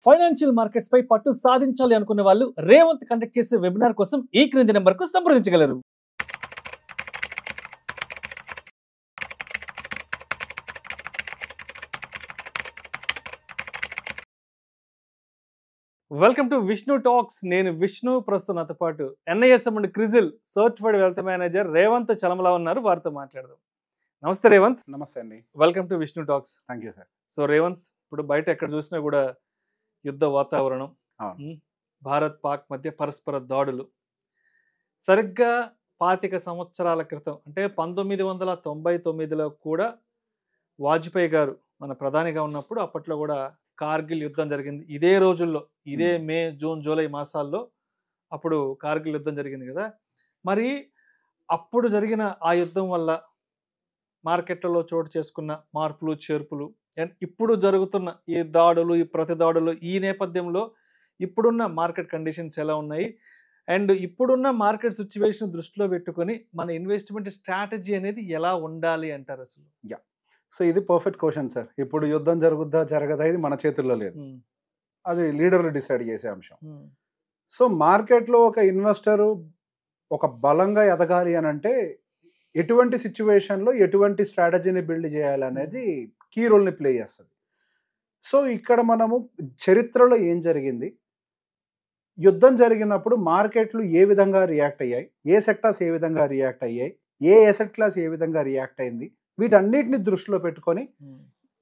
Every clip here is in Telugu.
ఫైనాన్షియల్ మార్కెట్స్ పై పట్టు సాధించాలి అనుకునే వాళ్ళు రేవంత్ కండక్ట్ చేసే వెబినార్ కోసం ఈ క్రింది నెంబర్కు సంప్రదించగలరు. Welcome to Vishnu talks. నేను విష్ణు. ప్రస్తుతం నాతో పాటు NISM and CRISIL certified wealth manager Revanth Chalamala ఉన్నారు. వారితో మాట్లాడదాం. నమస్తే రేవంత్. నమస్తే అండి. Welcome to Vishnu talks. Thank you sir. So Revanth, ఇప్పుడు బయట ఎక్కడ చూసినా కూడా యుద్ధ వాతావరణం, భారత్ పాక్ మధ్య పరస్పర దాడులు. సరిగ్గా 25 సంవత్సరాల క్రితం అంటే 1999లో కూడా వాజ్పేయి గారు మన ప్రధానిగా ఉన్నప్పుడు అప్పట్లో కూడా కార్గిల్ యుద్ధం జరిగింది. ఇదే రోజుల్లో, ఇదే మే, జూన్, జూలై మాసాల్లో అప్పుడు కార్గిల్ యుద్ధం జరిగింది కదా. మరి అప్పుడు జరిగిన ఆ యుద్ధం వల్ల మార్కెట్లలో చోటు చేసుకున్న మార్పులు చేర్పులు, అండ్ ఇప్పుడు జరుగుతున్న ఈ దాడులు, ఈ ప్రతి దాడులు, ఈ నేపథ్యంలో ఇప్పుడున్న మార్కెట్ కండిషన్స్ ఎలా ఉన్నాయి, అండ్ ఇప్పుడున్న మార్కెట్ సిచ్యువేషన్ దృష్టిలో పెట్టుకొని మన ఇన్వెస్ట్మెంట్ స్ట్రాటజీ అనేది ఎలా ఉండాలి అంటారు అసలు? సో ఇది పర్ఫెక్ట్ క్వశ్చన్ సార్. ఇప్పుడు యుద్ధం జరుగుద్దా జరగదా ఇది మన చేతుల్లో లేదు, అది లీడర్లు డిసైడ్ చేసే అంశం. సో మార్కెట్లో ఒక ఇన్వెస్టరు ఒక బలంగా ఎదగాలి అని అంటే ఎటువంటి సిచ్యువేషన్లో ఎటువంటి స్ట్రాటజీని బిల్డ్ చేయాలనేది కీ రోల్ని ప్లే చేస్తుంది. సో ఇక్కడ మనము చరిత్రలో ఏం జరిగింది, యుద్ధం జరిగినప్పుడు మార్కెట్లు ఏ విధంగా రియాక్ట్ అయ్యాయి, ఏ సెక్టార్స్ ఏ విధంగా రియాక్ట్ అయ్యాయి, ఏ అసెట్ క్లాస్ ఏ విధంగా రియాక్ట్ అయింది, వీటన్నిటిని దృష్టిలో పెట్టుకొని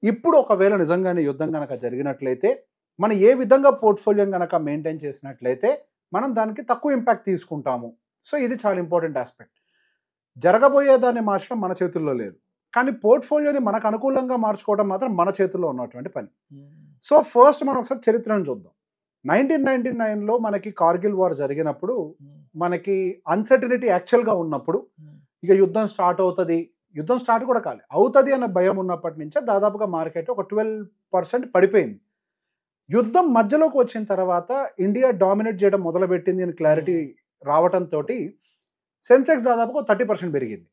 ఇప్పుడు ఒకవేళ నిజంగానే యుద్ధం కనుక జరిగినట్లయితే మనం ఏ విధంగా పోర్ట్ఫోలియో కనుక మెయింటైన్ చేసినట్లయితే మనం దానికి తక్కువ ఇంపాక్ట్ తీసుకుంటాము. సో ఇది చాలా ఇంపార్టెంట్ ఆస్పెక్ట్. జరగబోయేదాన్ని మార్చడం మన చేతుల్లో లేదు, కానీ పోర్ట్ఫోలియోని మనకు అనుకూలంగా మార్చుకోవడం మాత్రం మన చేతుల్లో ఉన్నటువంటి పని. సో ఫస్ట్ మనం ఒకసారి చరిత్రను చూద్దాం. 1999లో మనకి కార్గిల్ వార్ జరిగినప్పుడు మనకి అన్సర్టనిటీ యాక్చువల్గా ఉన్నప్పుడు, ఇక యుద్ధం స్టార్ట్ అవుతుంది, యుద్ధం స్టార్ట్ కూడా కాలే, అవుతుంది అన్న భయం ఉన్నప్పటి నుంచే దాదాపుగా మార్కెట్ ఒక 12% పడిపోయింది. యుద్ధం మధ్యలోకి వచ్చిన తర్వాత ఇండియా డామినేట్ చేయడం మొదలుపెట్టింది అని క్లారిటీ రావడంతో సెన్సెక్స్ దాదాపుగా 30% పెరిగింది.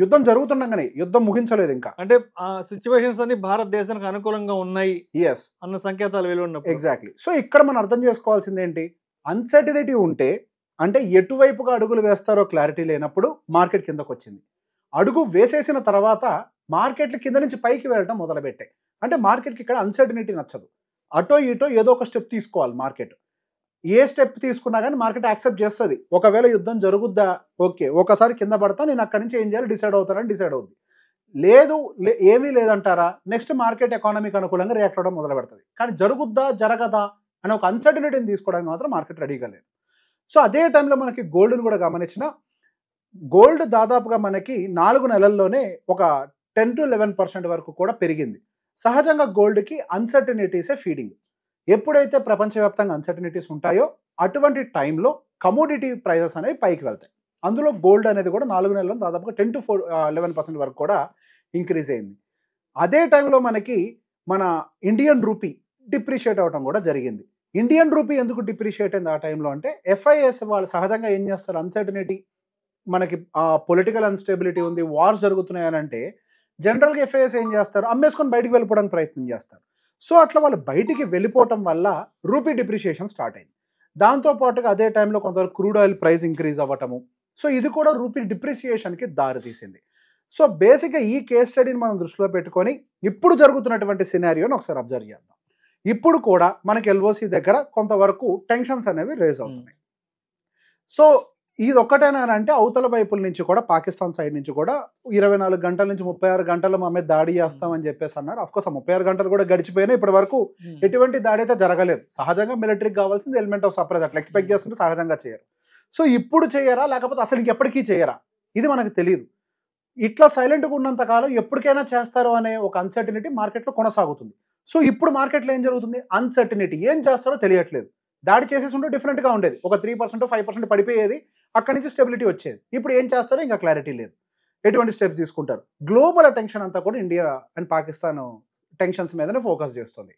యుద్ధం జరుగుతుండగానే, యుద్ధం ముగించలేదు ఇంకా, అంటే ఆ సిచ్యువేషన్స్ అన్ని భారతదేశానికి అనుకూలంగా ఉన్నాయి అన్న సంకేతాలు వెలువడినప్పుడు. ఎగ్జాక్ట్లీ. సో ఇక్కడ మనం అర్థం చేసుకోవాల్సింది ఏంటి, అన్సర్టనిటీ ఉంటే అంటే ఎటువైపుగా అడుగులు వేస్తారో క్లారిటీ లేనప్పుడు మార్కెట్ కిందకు వచ్చింది. అడుగు వేసేసిన తర్వాత మార్కెట్లు కింద నుంచి పైకి వెళ్ళడం మొదలుపెట్టాయి. అంటే మార్కెట్కి ఇక్కడ అన్సర్టనిటీ నచ్చదు, అటో ఇటో ఏదో ఒక స్టెప్ తీసుకోవాలి మార్కెట్. ఏ స్టెప్ తీసుకున్నా కానీ మార్కెట్ యాక్సెప్ట్ చేస్తుంది. ఒకవేళ యుద్ధం జరుగుద్దా, ఓకే, ఒకసారి కింద పడతా, నేను అక్కడి నుంచి ఏం చేయాలి డిసైడ్ అవుతానని డిసైడ్ అవుద్ది. లేదు ఏమీ లేదంటారా, నెక్స్ట్ మార్కెట్ ఎకానమీకి అనుకూలంగా రియాక్ట్ అవ్వడం మొదలు పెడుతుంది. కానీ జరుగుద్దా జరగదా అని ఒక అన్సర్టనిటీని తీసుకోవడానికి మాత్రం మార్కెట్ రెడీగా లేదు. సో అదే టైంలో మనకి గోల్డ్ని కూడా గమనించిన, గోల్డ్ దాదాపుగా మనకి 4 నెలల్లోనే ఒక 10 to 11% వరకు కూడా పెరిగింది. సహజంగా గోల్డ్కి అన్సర్టనిటీసే ఫీడింగ్. ఎప్పుడైతే ప్రపంచవ్యాప్తంగా అన్సర్టనిటీస్ ఉంటాయో అటువంటి టైంలో కమోడిటీ ప్రైజెస్ అనేవి పైకి వెళ్తాయి. అందులో గోల్డ్ అనేది కూడా 4 నెలల్లో దాదాపుగా 10 to 11% వరకు కూడా ఇంక్రీజ్ అయింది. అదే టైంలో మనకి మన ఇండియన్ రూపీ డిప్రిషియేట్ అవడం కూడా జరిగింది. ఇండియన్ రూపీ ఎందుకు డిప్రిషియేట్ అయింది ఆ టైంలో అంటే, FIS వాళ్ళు సహజంగా ఏం చేస్తారు, అన్సర్టనిటీ, మనకి పొలిటికల్ అన్స్టేబిలిటీ ఉంది, వార్స్ జరుగుతున్నాయని అంటే జనరల్గా FIS ఏం చేస్తారు, అమ్మేసుకొని బయటికి వెళ్ళిపోవడానికి ప్రయత్నం చేస్తారు. సో అట్లా వాళ్ళు బయటికి వెళ్ళిపోవటం వల్ల రూపీ డిప్రిషియేషన్ స్టార్ట్ అయింది. దాంతోపాటుగా అదే టైంలో కొంతవరకు క్రూడ్ ఆయిల్ ప్రైస్ ఇంక్రీజ్ అవ్వటము, సో ఇది కూడా రూపీ డిప్రిషియేషన్కి దారి తీసింది. సో బేసిక్గా ఈ కేస్ స్టడీని మనం దృష్టిలో పెట్టుకొని ఇప్పుడు జరుగుతున్నటువంటి సినారియోని ఒకసారి అబ్జర్వ్ చేద్దాం. ఇప్పుడు కూడా మనకి LOC దగ్గర కొంతవరకు టెన్షన్స్ అనేవి రేజ్ అవుతున్నాయి. సో ఇది ఒక్కటేనా అంటే అవతల వైపుల నుంచి కూడా, పాకిస్తాన్ సైడ్ నుంచి కూడా 24 గంటల నుంచి 36 గంటలు మా మీద దాడి చేస్తామని చెప్పేసి అన్నారు. అఫ్కోర్స్ 36 గంటలు కూడా గడిచిపోయినా ఇప్పటి వరకు ఎటువంటి దాడి అయితే జరగలేదు. సహజంగా మిలిటరీకి కావాల్సింది ఎలిమెంట్ ఆఫ్ సర్ప్రైజ్, అట్లా ఎక్స్పెక్ట్ చేస్తుంటే సహజంగా చేయరు. సో ఇప్పుడు చేయరా లేకపోతే అసలు ఇంకెప్పటికీ చేయరా ఇది మనకు తెలియదు. ఇట్లా సైలెంట్గా ఉన్నంత కాలం ఎప్పటికైనా చేస్తారు అనే ఒక అన్సర్టనిటీ మార్కెట్లో కొనసాగుతుంది. సో ఇప్పుడు మార్కెట్లో ఏం జరుగుతుంది, అన్సర్టనిటీ, ఏం చేస్తారో తెలియట్లేదు. దాడి చేసేసి ఉంటే డిఫరెంట్గా ఉండేది, ఒక 3% 5% పడిపోయేది, అక్కడి నుంచి స్టెబిలిటీ వచ్చేది. ఇప్పుడు ఏం చేస్తారో ఇంకా క్లారిటీ లేదు, ఎటువంటి స్టెప్స్ తీసుకుంటారు. గ్లోబల్ అటెన్షన్ అంతా కూడా ఇండియా అండ్ పాకిస్తాన్ టెన్షన్స్ మీదనే ఫోకస్ చేస్తుంది.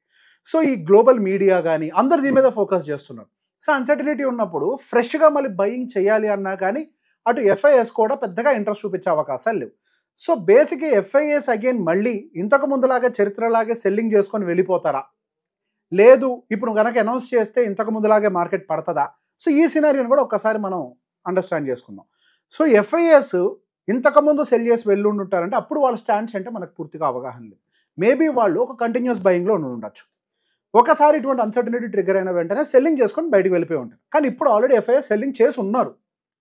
సో ఈ గ్లోబల్ మీడియా కానీ అందరు దీని మీద ఫోకస్ చేస్తున్నారు. సో అన్సర్టనిటీ ఉన్నప్పుడు ఫ్రెష్గా మళ్ళీ బయింగ్ చేయాలి అన్నా కానీ అటు FIS కూడా పెద్దగా ఇంట్రెస్ట్ చూపించే అవకాశాలు లేవు. సో బేసిక్గా FIS అగైన్ మళ్ళీ ఇంతకు ముందులాగా చరిత్రలాగే సెల్లింగ్ చేసుకొని వెళ్ళిపోతారా, లేదు ఇప్పుడు కనుక అనౌన్స్ చేస్తే ఇంతకు ముందులాగే మార్కెట్ పడుతుందా? సో ఈ సినారియోని కూడా ఒక్కసారి మనం అండర్స్టాండ్ చేసుకుందాం. సో ఎఫ్ఐఎస్ ఇంతకుముందు సెల్ చేసి వెళ్ళి ఉంటారంటే అప్పుడు వాళ్ళ స్టాండ్స్ అంటే మనకు పూర్తిగా అవగాహన లేదు. మేబీ వాళ్ళు ఒక కంటిన్యూస్ బయింగ్లో ఉండొచ్చు. ఒకసారి ఇటువంటి అన్సర్టనిటీ ట్రిగర్ అయిన వెంటనే సెల్లింగ్ చేసుకొని బయటకు వెళ్ళిపోయి ఉంటారు. కానీ ఇప్పుడు ఆల్రెడీ ఎఫ్ఐఎస్ సెల్లింగ్ చేసి ఉన్నారు.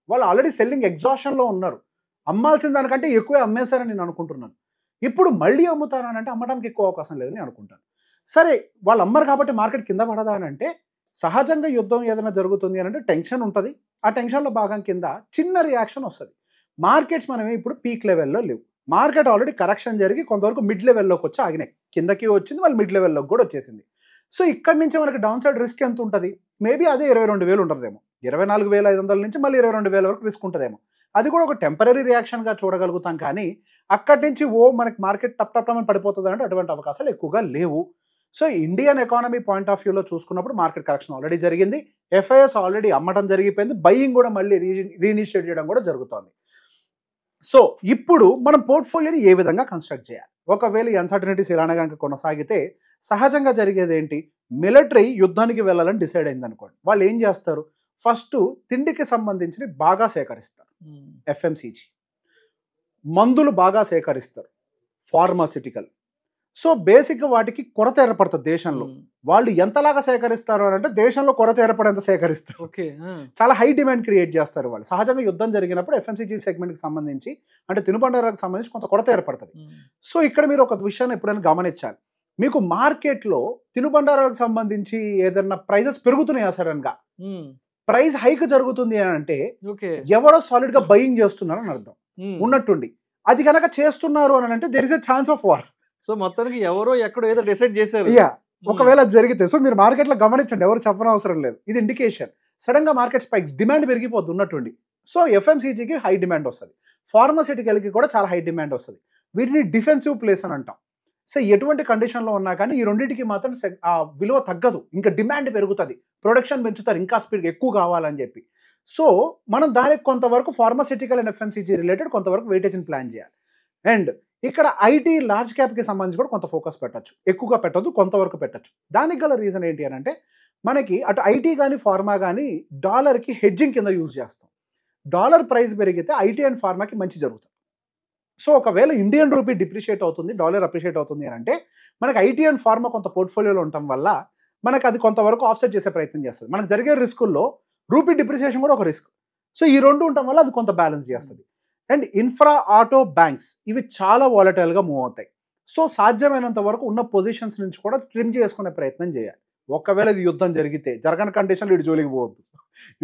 వాళ్ళు ఆల్రెడీ సెల్లింగ్ ఎగ్జాషన్లో ఉన్నారు. అమ్మాల్సిన దానికంటే ఎక్కువే అమ్మేశారని నేను అనుకుంటున్నాను. ఇప్పుడు మళ్ళీ అమ్ముతారనంటే అమ్మడానికి ఎక్కువ అవకాశం లేదని అనుకుంటాను. సరే వాళ్ళు అమ్మరు కాబట్టి మార్కెట్ కింద పడదా అని అంటే సహజంగా యుద్ధం ఏదైనా జరుగుతుంది అని అంటే టెన్షన్ ఉంటుంది. ఆ టెన్షన్లో భాగం కింద చిన్న రియాక్షన్ వస్తుంది. మార్కెట్స్ మనమే ఇప్పుడు పీక్ లెవెల్లో లేవు. మార్కెట్ ఆల్రెడీ కరెక్షన్ జరిగి కొంతవరకు మిడ్ లెవెల్లోకి వచ్చి ఆగినాయి. కిందకి వచ్చింది, వాళ్ళు మిడ్ లెవెల్లోకి కూడా వచ్చేసింది. సో ఇక్కడి నుంచి మనకి డౌన్ సైడ్ రిస్క్ ఎంత ఉంటుంది? మేబీ అదే 22,000 ఉంటుందేమో. 24,500 నుంచి మళ్ళీ 22,000 వరకు రిస్క్ ఉంటుందేమో. అది కూడా ఒక టెంపరీ రియాక్షన్గా చూడగలుగుతాం. కానీ అక్కడి నుంచి మనకి మార్కెట్ టప్ అని పడిపోతుంది అంటే అటువంటి అవకాశాలు ఎక్కువగా లేవు. So Indian economy point of వ్యూలో చూసుకున్నప్పుడు మార్కెట్ కరెక్షన్ ఆల్రెడీ జరిగింది. ఎఫ్ఐఎస్ ఆల్రెడీ అమ్మటం జరిగిపోయింది. బయింగ్ కూడా మళ్ళీ రీఇనిషియేట్ చేయడం కూడా జరుగుతోంది. సో ఇప్పుడు మనం పోర్ట్ఫోలియోని ఏ విధంగా కన్స్ట్రక్ట్ చేయాలి? ఒకవేళ ఈ అన్సర్టనిటీస్ ఇలానే కనుక కొనసాగితే సహజంగా జరిగేది ఏంటి? మిలిటరీ యుద్ధానికి వెళ్ళాలని డిసైడ్ అయింది అనుకోండి. వాళ్ళు ఏం చేస్తారు? ఫస్ట్ తిండికి సంబంధించి బాగా సేకరిస్తారు. ఎఫ్ఎంసీజీ మందులు బాగా సేకరిస్తారు. ఫార్మాసిటికల్. సో బేసిక్గా వాటికి కొరత ఏర్పడుతుంది దేశంలో. వాళ్ళు ఎంతలాగా సేకరిస్తారు అని అంటే దేశంలో కొరత ఏర్పడేంత సేకరిస్తారు. చాలా హై డిమాండ్ క్రియేట్ చేస్తారు వాళ్ళు. సహజంగా యుద్ధం జరిగినప్పుడు ఎఫ్ఎంసీజీ సెగ్మెంట్కి సంబంధించి అంటే తినుబండారాలకు సంబంధించి కొంత కొరత ఏర్పడుతుంది. సో ఇక్కడ మీరు ఒక విషయాన్ని ఎప్పుడైనా గమనించాలి. మీకు మార్కెట్లో తినుబండారాలకు సంబంధించి ఏదైనా ప్రైజెస్ పెరుగుతున్నాయా సడన్గా, ప్రైస్ హైక్ జరుగుతుంది అని అంటే ఎవరో సాలిడ్ గా బయింగ్ చేస్తున్నారు అని అర్థం. ఉన్నట్టుండి అది కనుక చేస్తున్నారు అని అంటే there is a chance of war. So మొత్తానికి ఎవరో ఎక్కడో ఏదో డిసైడ్ చేశారు. ఒకవేళ అది జరిగితే సో మీరు మార్కెట్ లో గమనించండి, ఎవరు చెప్పనవసరం లేదు. ఇది ఇండికేషన్. సడన్ గా మార్కెట్ స్పైక్స్, డిమాండ్ పెరిగిపోద్ది ఉన్నట్టుండి. సో ఎఫ్ఎంసీజీకి హై డిమాండ్ వస్తుంది, ఫార్మాసిటికల్కి కూడా చాలా హై డిమాండ్ వస్తుంది. వీటిని డిఫెన్సివ్ ప్లేస్ అని అంటాం. సో ఎటువంటి కండిషన్లో ఉన్నా కానీ ఈ రెండింటికి మాత్రం ఆ విలువ తగ్గదు, ఇంకా డిమాండ్ పెరుగుతుంది, ప్రొడక్షన్ పెంచుతారు ఇంకా స్పీడ్ ఎక్కువ కావాలని చెప్పి. సో మనం దానికి కొంతవరకు ఫార్మాసిటికల్ అండ్ ఎఫ్ఎంసీజీ రిలేటెడ్ కొంతవరకు వెయిటేజ్ని ప్లాన్ చేయాలి. అండ్ ఇక్కడ ఐటీ లార్జ్ క్యాప్కి సంబంధించి కూడా కొంత ఫోకస్ పెట్టచ్చు. ఎక్కువగా పెట్టద్దు, కొంతవరకు పెట్టచ్చు. దానికి గల రీజన్ ఏంటి అని అంటే మనకి అటు ఐటీ కానీ ఫార్మా కానీ డాలర్కి హెడ్జింగ్ కింద యూజ్ చేస్తాం. డాలర్ ప్రైస్ పెరిగితే ఐటీ అండ్ ఫార్మాకి మంచి జరుగుతుంది. సో ఒకవేళ ఇండియన్ రూపీ డిప్రిషియేట్ అవుతుంది, డాలర్ అప్రిషియేట్ అవుతుంది అని అంటే మనకి ఐటీ అండ్ ఫార్మా కొంత పోర్ట్ఫోలియోలో ఉండటం వల్ల మనకు అది కొంతవరకు ఆఫ్సెట్ చేసే ప్రయత్నం చేస్తుంది. మనకు జరిగే రిస్కుల్లో రూపీ డిప్రిసియేషన్ కూడా ఒక రిస్క్. సో ఈ రెండు ఉండటం వల్ల అది కొంత బ్యాలెన్స్ చేస్తుంది. అండ్ ఇన్ఫ్రా, ఆటో, బ్యాంక్స్ ఇవి చాలా వాలటైల్గా మూవ్ అవుతాయి. సో సాధ్యమైనంత వరకు ఉన్న పొజిషన్స్ నుంచి కూడా ట్రిమ్ చేసుకునే ప్రయత్నం చేయాలి. ఒకవేళ ఇది యుద్ధం జరిగితే, జరగని కండిషన్లో ఇటు జోలికి పోవద్దు.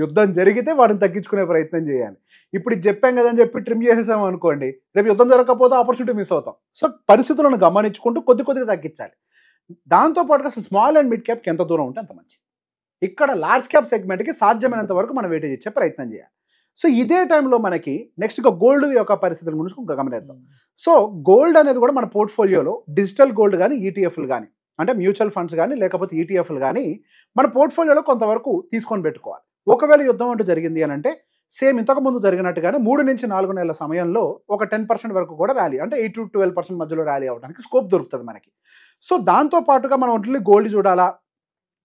యుద్ధం జరిగితే వాటిని తగ్గించుకునే ప్రయత్నం చేయాలి. ఇప్పుడు ఇది చెప్పాం కదని చెప్పి ట్రిమ్ చేసేసాం అనుకోండి, రేపు యుద్ధం జరగకపోతే ఆపర్చునిటీ మిస్ అవుతాం. సో పరిస్థితులను గమనించుకుంటూ కొద్దిగా తగ్గించాలి. దాంతోపాటుగా స్మాల్ అండ్ మిడ్ క్యాప్కి ఎంత దూరం ఉంటే అంత మంచిది. ఇక్కడ లార్జ్ క్యాప్ సెగ్మెంట్కి సాధ్యమైనంత వరకు మనం వెయిటేజ్ ఇచ్చే ప్రయత్నం చేయాలి. సో ఇదే టైంలో మనకి నెక్స్ట్గా గోల్డ్ యొక్క పరిస్థితుల గురించి గమనిద్దాం. సో గోల్డ్ అనేది కూడా మన పోర్ట్ఫోలియోలో డిజిటల్ గోల్డ్ కానీ, ఈటీఎఫ్లు కానీ, అంటే మ్యూచువల్ ఫండ్స్ కానీ లేకపోతే ఈటీఎఫ్లు కానీ మన పోర్ట్ఫోలియోలో కొంతవరకు తీసుకొని పెట్టుకోవాలి. ఒకవేళ యుద్ధం అంటూ జరిగింది అని అంటే సేమ్ ఇంతకుముందు జరిగినట్టుగానే 3 నుంచి 4 నెలల సమయంలో ఒక 10% వరకు కూడా ర్యాలీ, అంటే 8 to 12% మధ్యలో ర్యాలీ అవడానికి స్కోప్ దొరుకుతుంది మనకి. సో దాంతో పాటుగా మనం ఓన్లీ గోల్డ్ చూడాలా,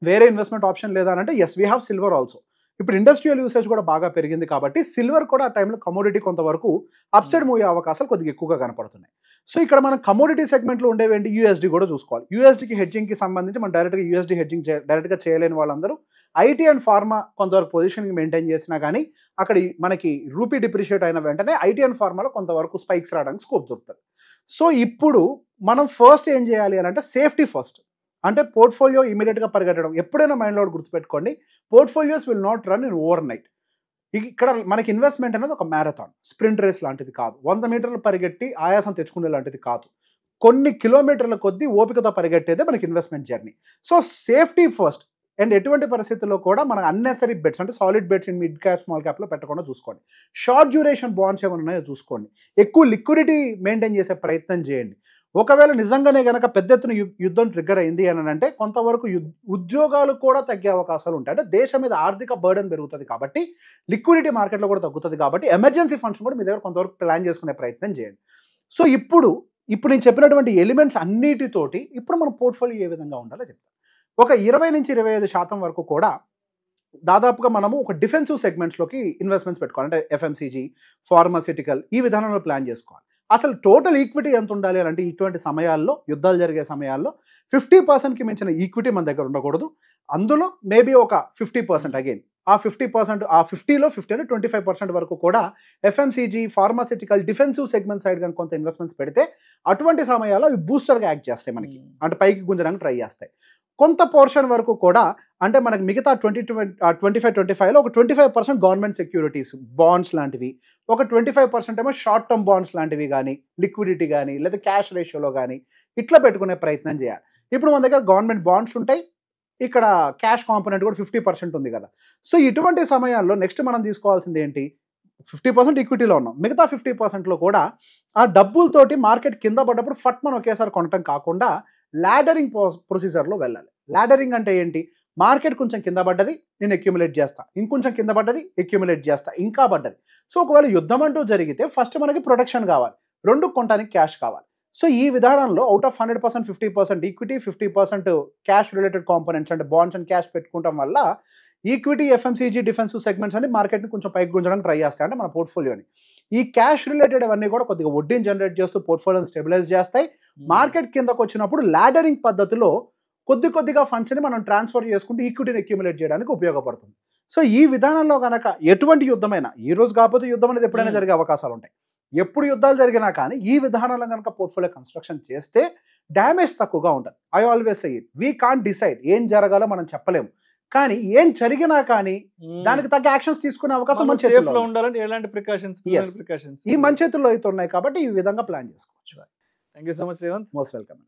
వేరే ఇన్వెస్ట్మెంట్ ఆప్షన్ లేదా అంటే as we have silver also. ఇప్పుడు ఇండస్ట్రియల్ యూసేజ్ కూడా బాగా పెరిగింది కాబట్టి సిల్వర్ కూడా ఆ టైంలో కమోడిటీ కొంతవరకు అప్సైడ్ మూవ్ అయ్యే అవకాశాలు కొద్దిగా ఎక్కువగా కనపడుతున్నాయి. సో ఇక్కడ మనం కమోడిటీ సెగ్మెంట్లో ఉండేవేంటి, యూఎస్డీ కూడా చూసుకోవాలి. యూఎస్డీకి హెడ్జింగ్కి సంబంధించి మనం డైరెక్ట్గా యూఎస్డీ హెడ్జింగ్ డైరెక్ట్గా చేయలేని వాళ్ళందరూ ఐటీ అండ్ ఫార్మా కొంతవరకు పొజిషన్కి మెయింటైన్ చేసినా కానీ అక్కడ మనకి రూపీ డిప్రిషియేట్ అయిన వెంటనే ఐటీ అండ్ ఫార్మాలో కొంతవరకు స్పైక్స్ రావడానికి స్కోప్ దొరుకుతుంది. సో ఇప్పుడు మనం ఫస్ట్ ఏం చేయాలి అని అంటే సేఫ్టీ ఫస్ట్. అంటే పోర్ట్ఫోలియో ఇమీడియట్గా పరిగెట్టడం. ఎప్పుడైనా మైండ్లో గుర్తుపెట్టుకోండి, portfolios will not run in over night. ఇక్కడ మనకి ఇన్వెస్ట్మెంట్ అనేది ఒక మ్యారథాన్, స్ప్రింట్ రేస్ లాంటిది కాదు. 100 మీటర్లు పరిగెట్టి ఆయాసం తెచ్చుకునే లాంటిది కాదు. కొన్ని కిలోమీటర్ల కొద్దీ ఓపికతో పరిగెట్టేదే మనకి investment journey. So safety first. And ఎటువంటి పరిస్థితుల్లో కూడా మన అన్నెసరీ బెట్స్ అంటే solid bets in mid cap, small క్యాప్లో పెట్టకుండా చూసుకోండి. షార్ట్ డ్యూరేషన్ బాండ్స్ ఏమైనా ఉన్నాయో చూసుకోండి. ఎక్కువ లిక్విడిటీ మెయింటైన్ చేసే ప్రయత్నం చేయండి. ఒకవేళ నిజంగానే కనుక పెద్ద ఎత్తున యుద్ధం ట్రిగ్గర్ అయింది అని అంటే కొంతవరకు ఉద్యోగాలు కూడా తగ్గే అవకాశాలు ఉంటాయి. అంటే దేశం మీద ఆర్థిక బర్డెన్ పెరుగుతుంది కాబట్టి లిక్విడిటీ మార్కెట్లో కూడా తగ్గుతుంది కాబట్టి ఎమర్జెన్సీ ఫండ్స్ కూడా మీ దగ్గర కొంతవరకు ప్లాన్ చేసుకునే ప్రయత్నం చేయండి. సో ఇప్పుడు నేను చెప్పినటువంటి ఎలిమెంట్స్ అన్నిటితోటి ఇప్పుడు మన పోర్ట్ఫోలియో ఏ విధంగా ఉండాలో చెప్తాను. ఒక 20-25% వరకు కూడా దాదాపుగా మనము ఒక డిఫెన్సివ్ సెగ్మెంట్స్లోకి ఇన్వెస్ట్మెంట్స్ పెట్టుకోవాలి. అంటే ఎఫ్ఎంసీజీ, ఫార్మాసిటికల్, ఈ విధానంలో ప్లాన్ చేసుకోవాలి. అసలు టోటల్ ఈక్విటీ ఎంత ఉండాలి అంటే ఇటువంటి సమయాల్లో, యుద్ధాలు జరిగే సమయాల్లో 50%కి మించిన ఈక్విటీ మన దగ్గర ఉండకూడదు. అందులో మేబీ ఒక 50% అగైన్ ఆ 50%, ఆ 50లో 50 అంటే 25% వరకు కూడా FMCG, pharmaceutical, defensive segment side కానీ కొంత ఇన్వెస్ట్మెంట్స్ పెడితే అటువంటి సమయాల్లో అవి బూస్టర్గా యాక్ట్ చేస్తాయి మనకి, అంటే పైకి గుంజడానికి ట్రై చేస్తాయి. కొంత పోర్షన్ వరకు కూడా అంటే మనకి మిగతా 25-25లో ఒక 25% గవర్నమెంట్ సెక్యూరిటీస్, బాండ్స్ లాంటివి, ఒక 25% ఏమో షార్ట్ టర్మ్ బాండ్స్ లాంటివి కానీ, లిక్విడిటీ కానీ, లేదా క్యాష్ రేషియోలో కానీ ఇట్లా పెట్టుకునే ప్రయత్నం చేయాలి. ఇప్పుడు మన దగ్గర గవర్నమెంట్ బాండ్స్ ఉంటాయి, ఇక్కడ క్యాష్ కాంపోనెంట్ కూడా 50% ఉంది కదా. సో ఇటువంటి సమయాల్లో నెక్స్ట్ మనం తీసుకోవాల్సింది ఏంటి, 50% ఈక్విటీలో ఉన్నాం, మిగతా 50%లో కూడా ఆ డబ్బులతోటి మార్కెట్ కింద పడ్డప్పుడు ఫట్ మనం ఒకేసారి కొనటం కాకుండా లాడరింగ్ ప్రొసీజర్లో వెళ్ళాలి. లాడరింగ్ అంటే ఏంటి, మార్కెట్ కొంచెం కింద పడ్డది, నేను అక్యుములేట్ చేస్తా, ఇంకొంచెం కింద పడ్డది, అక్యుములేట్ చేస్తా, ఇంకా పడ్డది. సో ఒకవేళ యుద్ధం అంటూ జరిగితే ఫస్ట్ మనకి ప్రొటెక్షన్ కావాలి, రెండు కొనడానికి క్యాష్ కావాలి. సో ఈ విధానంలో out of 100% 50% equity, 50% cash related components అంటే బాండ్స్ అండ్ క్యాష్ పెట్టుకోవడం వల్ల ఈక్విటీ, ఎఫ్ఎంసీజీ, డిఫెన్సివ్ సెగ్మెంట్స్ అని మార్కెట్ని కొంచెం పైకి గుంజడానికి ట్రై చేస్తాయి, అంటే మన పోర్ట్ఫోలియోని. ఈ క్యాష్ రిలేటెడ్ అవన్నీ కూడా కొద్దిగా వడ్డీని జనరేట్ చేస్తూ పోర్ట్ఫోలియోని స్టెబిలైజ్ చేస్తాయి. మార్కెట్ కిందకు వచ్చినప్పుడు లాడరింగ్ పద్ధతిలో కొద్దిగా ఫండ్స్ని మనం ట్రాన్స్ఫర్ చేసుకుంటూ ఈక్విటీని అక్యుములేట్ చేయడానికి ఉపయోగపడుతుంది. సో ఈ విధానంలో కనుక ఎటువంటి యుద్ధమైనా, ఈ రోజు కాకపోతే యుద్ధం అనేది ఎప్పుడైనా జరిగే అవకాశాలు ఉంటాయి, ఎప్పుడు యుద్ధాలు జరిగినా కానీ ఈ విధానంలో కనుక పోర్ట్ఫోలియో కన్స్ట్రక్షన్ చేస్తే డ్యామేజ్ తక్కువగా ఉంటుంది. I always say it, we can't decide ఏం జరగాలో మనం చెప్పలేము, కానీ ఏం జరిగినా కానీ దానికి తగ్గ యాక్షన్స్ తీసుకునే అవకాశం మన చేతిలో ఉండాలంటే ఎలాంటి ప్రికాషన్స్ ఈ మన చేతుల్లో అయితే ఉన్నాయి కాబట్టి ఈ విధంగా ప్లాన్ చేసుకోవచ్చు. Thank you so much Revanth. Most welcome.